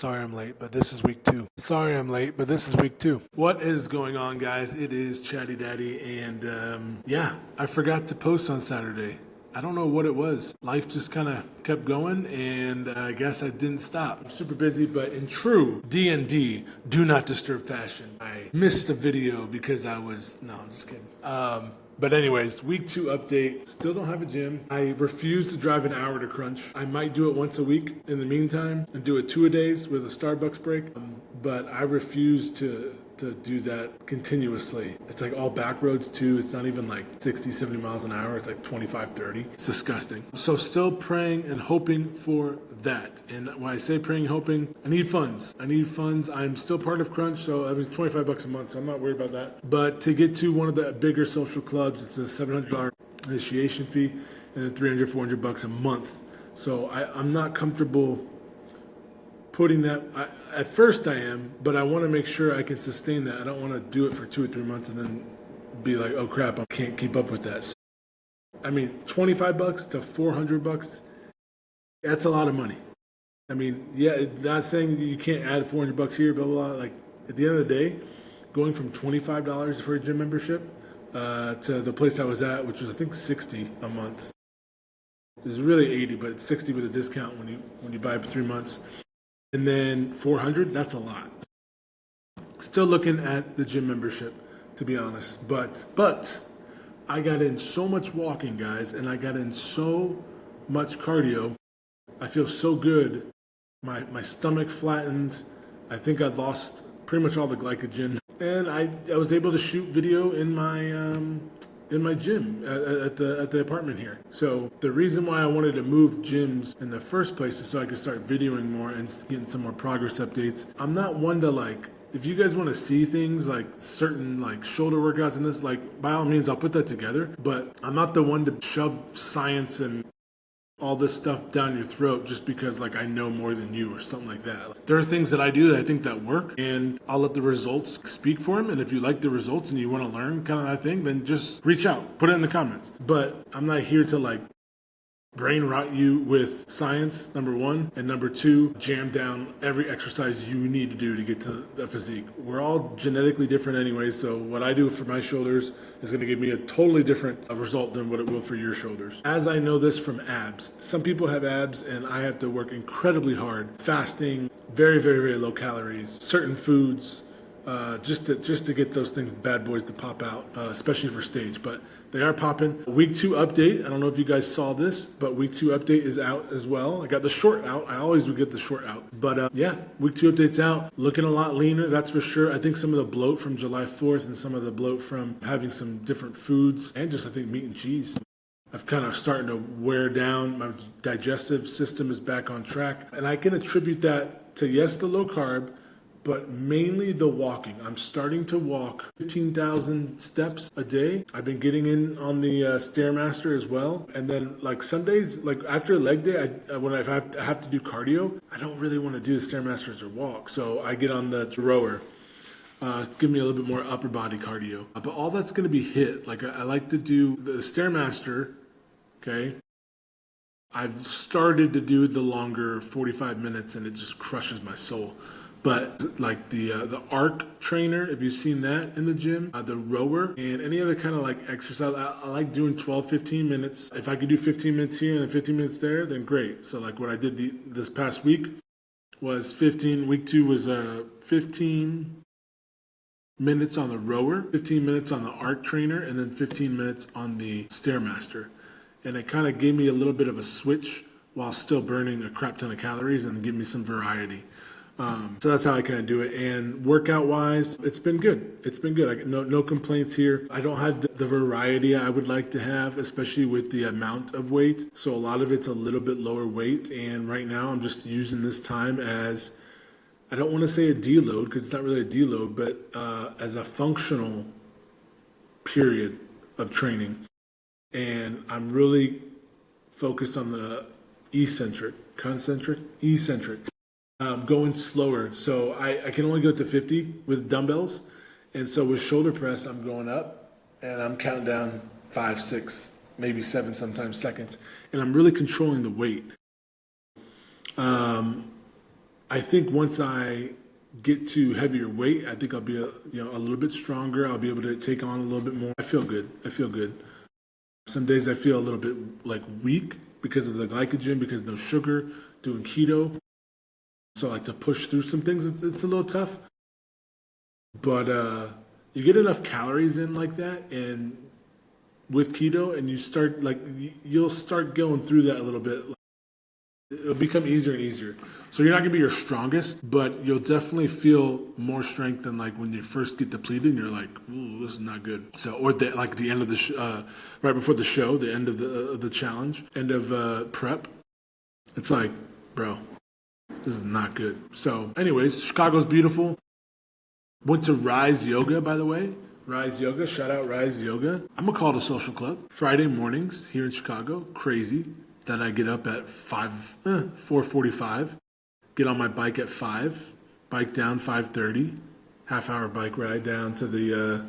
Sorry I'm late, but this is week 2. Sorry I'm late, but this is week 2. What is going on, guys? It is Chatty Daddy, and yeah, I forgot to post on Saturday. I don't know what it was. Life just kind of kept going, and I guess I didn't stop. I'm super busy, but in true D&D, do not disturb fashion, I missed a video because I was, no, I'm just kidding. But anyways, week 2 update. Still don't have a gym. I refuse to drive an hour to Crunch. I might do it once a week in the meantime and do it 2-a-days with a Starbucks break. But I refuse to do that continuously. It's like all back roads too. It's not even like 60, 70 miles an hour. It's like 25, 30. It's disgusting. So still praying and hoping for that. And when I say praying, hoping, I need funds. I'm still part of Crunch, so I mean, it's $25 a month, so I'm not worried about that. But to get to one of the bigger social clubs, it's a $700 initiation fee and then $300, $400 a month. So I'm not comfortable putting that. At first I am, but I want to make sure I can sustain that. I don't want to do it for 2 or 3 months and then be like, oh crap, I can't keep up with that. So, I mean, $25 to $400, that's a lot of money. I mean, yeah, not saying you can't add $400 here, blah, blah, blah. Like, at the end of the day, going from $25 for a gym membership to the place I was at, which was I think $60 a month. It was really $80, but it's $60 with a discount when you buy it for 3 months. And then $400, that's a lot. Still looking at the gym membership, to be honest. But I got in so much walking, guys, and I got in so much cardio. I feel so good. My stomach flattened. I think I lost pretty much all the glycogen. And I was able to shoot video in my gym at the apartment here. So the reason why I wanted to move gyms in the first place is so I could start videoing more and getting some more progress updates. I'm not one to like, if you guys want to see things like certain like shoulder workouts and this, like by all means I'll put that together, but I'm not the one to shove science and all this stuff down your throat just because like I know more than you or something like that. There are things that I do that I think that work, and I'll let the results speak for them. And if you like the results and you want to learn kind of that thing, then just reach out, put it in the comments. But I'm not here to like brain rot you with science, number one, and number two, jam down every exercise you need to do to get to the physique. We're all genetically different anyway, so what I do for my shoulders is going to give me a totally different result than what it will for your shoulders. As I know this from abs, some people have abs and I have to work incredibly hard, fasting, very, very, very low calories, certain foods, just to get those things, bad boys, to pop out, especially for stage. But they are popping. Week 2 update. I don't know if you guys saw this, but week 2 update is out as well. I got the short out. I always would get the short out. But yeah, week 2 update's out. Looking a lot leaner, that's for sure. I think some of the bloat from July 4th and some of the bloat from having some different foods and just I think meat and cheese. I've kind of starting to wear down. My digestive system is back on track. And I can attribute that to, yes, the low carb, but mainly the walking. I'm starting to walk 15,000 steps a day. I've been getting in on the Stairmaster as well. And then like some days, like after a leg day, when I have to do cardio, I don't really want to do the Stairmasters or walk. So I get on the rower. Give me a little bit more upper body cardio. But all that's going to be hit. Like I like to do the Stairmaster, okay? I've started to do the longer 45 minutes and it just crushes my soul. But like the arc trainer, if you've seen that in the gym, the rower, and any other kind of like exercise, I like doing 12, 15 minutes. If I could do 15 minutes here and 15 minutes there, then great. So like what I did this past week was 15, week 2 was 15 minutes on the rower, 15 minutes on the arc trainer, and then 15 minutes on the Stairmaster. And it kind of gave me a little bit of a switch while still burning a crap ton of calories and give me some variety. So that's how I kind of do it. And workout wise, it's been good. It's been good. I get no complaints here. I don't have the variety I would like to have, especially with the amount of weight. So a lot of it's a little bit lower weight. And right now I'm just using this time as, I don't want to say a deload because it's not really a deload, but as a functional period of training. And I'm really focused on the eccentric, going slower. So I can only go to 50 with dumbbells. And so with shoulder press, I'm going up and I'm counting down 5, 6, maybe 7 sometimes seconds. And I'm really controlling the weight. I think once I get to heavier weight, I think I'll be a little bit stronger. I'll be able to take on a little bit more. I feel good. I feel good. Some days I feel a little bit like weak because of the glycogen, because no sugar, doing keto. So I like to push through some things. It's a little tough. But you get enough calories in like that, and with keto, and you'll start going through that a little bit. It'll become easier and easier. So you're not gonna be your strongest, but you'll definitely feel more strength than like when you first get depleted and you're like, ooh, this is not good. So, or the end of the right before the show, the end of the challenge, end of prep. It's like, bro, this is not good. So, anyways, Chicago's beautiful. Went to Rise Yoga, by the way. Rise Yoga, shout out Rise Yoga. I'm gonna call it a social club. Friday mornings here in Chicago, crazy that I get up at 4:45, get on my bike at 5, bike down 5:30, half-hour bike ride down to the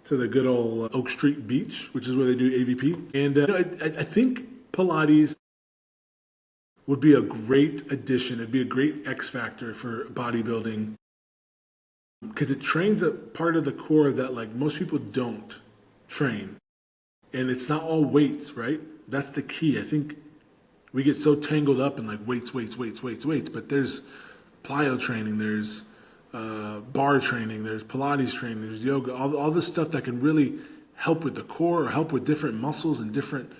good old Oak Street Beach, which is where they do AVP. And I think Pilates would be a great addition. It'd be a great X factor for bodybuilding because it trains a part of the core that like most people don't train. And it's not all weights, right? That's the key. I think we get so tangled up in like weights, but there's plyo training, there's bar training, there's Pilates training, there's yoga, all this stuff that can really help with the core or help with different muscles and different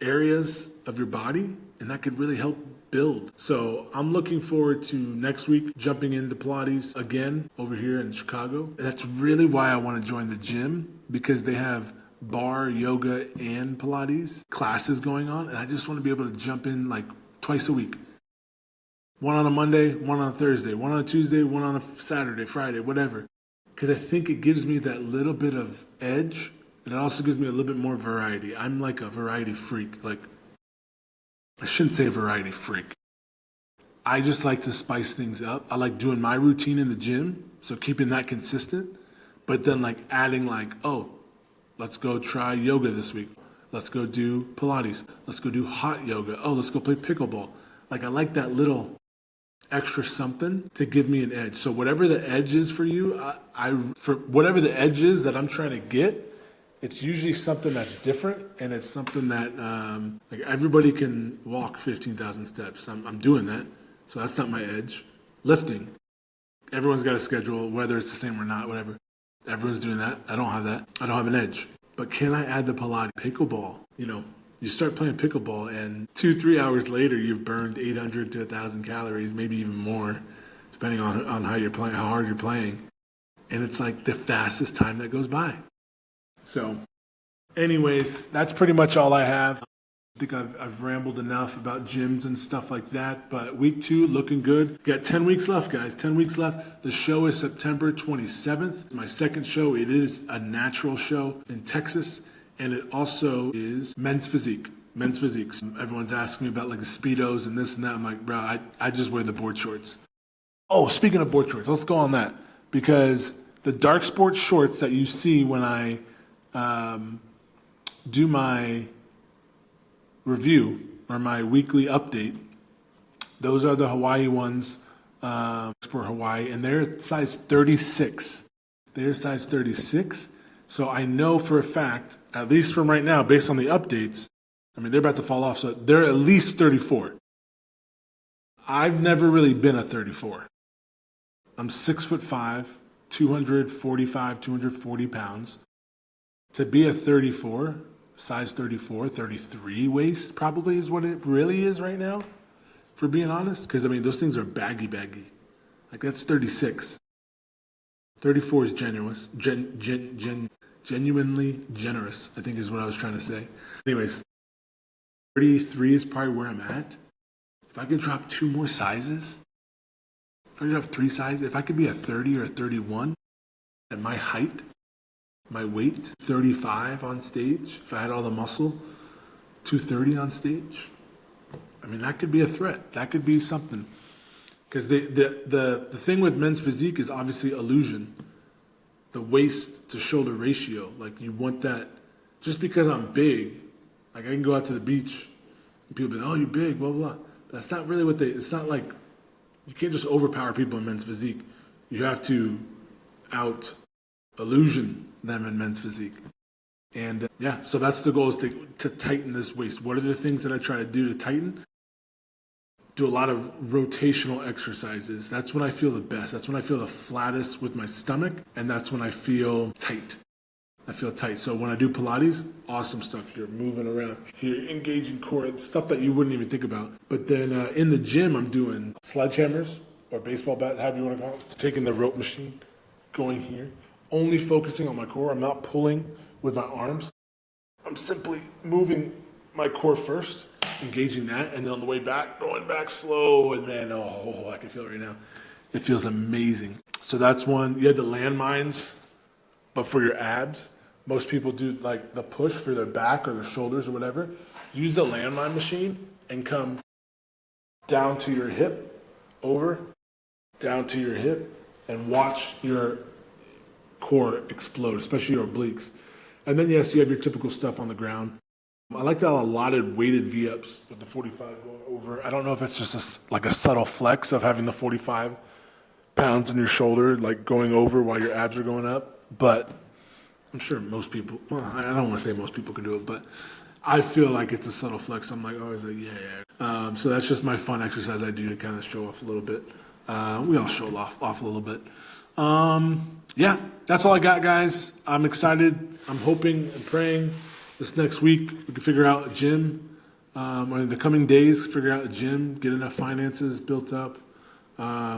areas of your body, and that could really help build. So I'm looking forward to next week jumping into Pilates again over here in Chicago. And that's really why I want to join the gym, because they have bar, yoga, and Pilates classes going on, and I just want to be able to jump in like twice a week. One on a Monday, one on a Thursday, one on a Tuesday, one on a Saturday, Friday, whatever. Because I think it gives me that little bit of edge, and it also gives me a little bit more variety. I'm like a variety freak. Like, I shouldn't say variety freak. I just like to spice things up. I like doing my routine in the gym, so keeping that consistent, but then like adding like, oh, let's go try yoga this week. Let's go do Pilates. Let's go do hot yoga. Oh, let's go play pickleball. Like, I like that little extra something to give me an edge. So whatever the edge is for you, for whatever the edge is that I'm trying to get, it's usually something that's different, and it's something that like everybody can walk 15,000 steps. I'm doing that, so that's not my edge. Lifting, everyone's got a schedule, whether it's the same or not, whatever. Everyone's doing that. I don't have that. I don't have an edge. But can I add the Pilates? Pickleball, you start playing pickleball, and 2-3 hours later, you've burned 800 to 1,000 calories, maybe even more, depending on how you're playing, how hard you're playing. And it's like the fastest time that goes by. So, anyways, that's pretty much all I have. I think I've rambled enough about gyms and stuff like that, but week 2 looking good. Got 10 weeks left, guys. 10 weeks left. The show is September 27th. My second show, it is a natural show in Texas, and it also is men's physique. Men's physique. So everyone's asking me about like the Speedos and this and that. I'm like, bro, I just wear the board shorts. Oh, speaking of board shorts, let's go on that, because the dark sports shorts that you see when I do my review or my weekly update, those are the Hawaii ones for Hawaii, and they're size 36. They're size 36. So I know for a fact, at least from right now, based on the updates, I mean, they're about to fall off, so they're at least 34. I've never really been a 34. I'm 6'5", 245, 240 pounds. To be a 34, size 34, 33 waist probably is what it really is right now, for being honest. Because, I mean, those things are baggy. Like, that's 36. 34 is generous. Genuinely generous, I think is what I was trying to say. Anyways, 33 is probably where I'm at. If I could drop 2 more sizes, if I could drop 3 sizes, if I could be a 30 or a 31 at my height, my weight, 35 on stage, if I had all the muscle, 230 on stage, I mean, that could be a threat. That could be something. Because the thing with men's physique is obviously illusion. The waist to shoulder ratio. Like, you want that. Just because I'm big, like, I can go out to the beach and people be like, oh, you're big, blah, blah, blah. That's not really what it's not like You can't just overpower people in men's physique. You have to out illusion them in men's physique. And yeah, so that's the goal, is to tighten this waist. What are the things that I try to do to tighten? Do a lot of rotational exercises. That's when I feel the best. That's when I feel the flattest with my stomach, and that's when I feel tight. I feel tight. So when I do Pilates, awesome stuff. You're moving around. You're engaging core, stuff that you wouldn't even think about. But then in the gym, I'm doing sledgehammers or baseball bat, however you want to call it. Taking the rope machine, going here, only focusing on my core. I'm not pulling with my arms. I'm simply moving my core first, engaging that, and then on the way back, going back slow, and then, I can feel it right now. It feels amazing. So that's one. You had the landmines, but for your abs. Most people do like the push for their back or their shoulders or whatever. Use the landmine machine and come down to your hip, over, down to your hip, and watch your core explode, especially your obliques. And then, yes, you have your typical stuff on the ground. I like to have a allotted weighted V-ups with the 45 going over. I don't know if it's just like a subtle flex of having the 45 pounds in your shoulder, like going over while your abs are going up. But I'm sure most people, well, I don't want to say most people can do it, but I feel like it's a subtle flex. I'm like, always like, yeah. So that's just my fun exercise I do to kind of show off a little bit. We all show off a little bit. Yeah, that's all I got, guys. I'm excited. I'm hoping and praying this next week we can figure out a gym, or in the coming days, figure out a gym, get enough finances built up,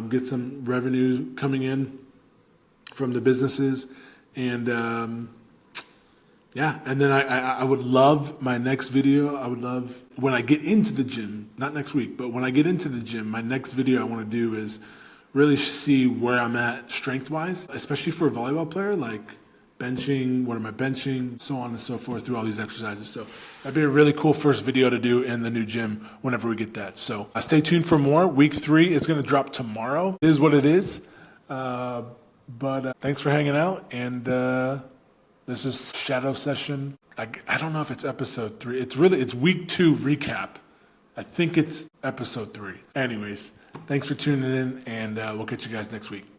get some revenue coming in from the businesses, and yeah, and then I would love my next video. I would love when I get into the gym, not next week, but when I get into the gym, my next video I want to do is really see where I'm at strength-wise, especially for a volleyball player, like benching, what am I benching, so on and so forth through all these exercises. So that'd be a really cool first video to do in the new gym whenever we get that. So stay tuned for more. Week 3 is going to drop tomorrow. It is what it is. But thanks for hanging out. And this is Shadow Session. I don't know if it's episode 3. It's week 2 recap. I think it's episode 3. Anyways, thanks for tuning in, and we'll catch you guys next week.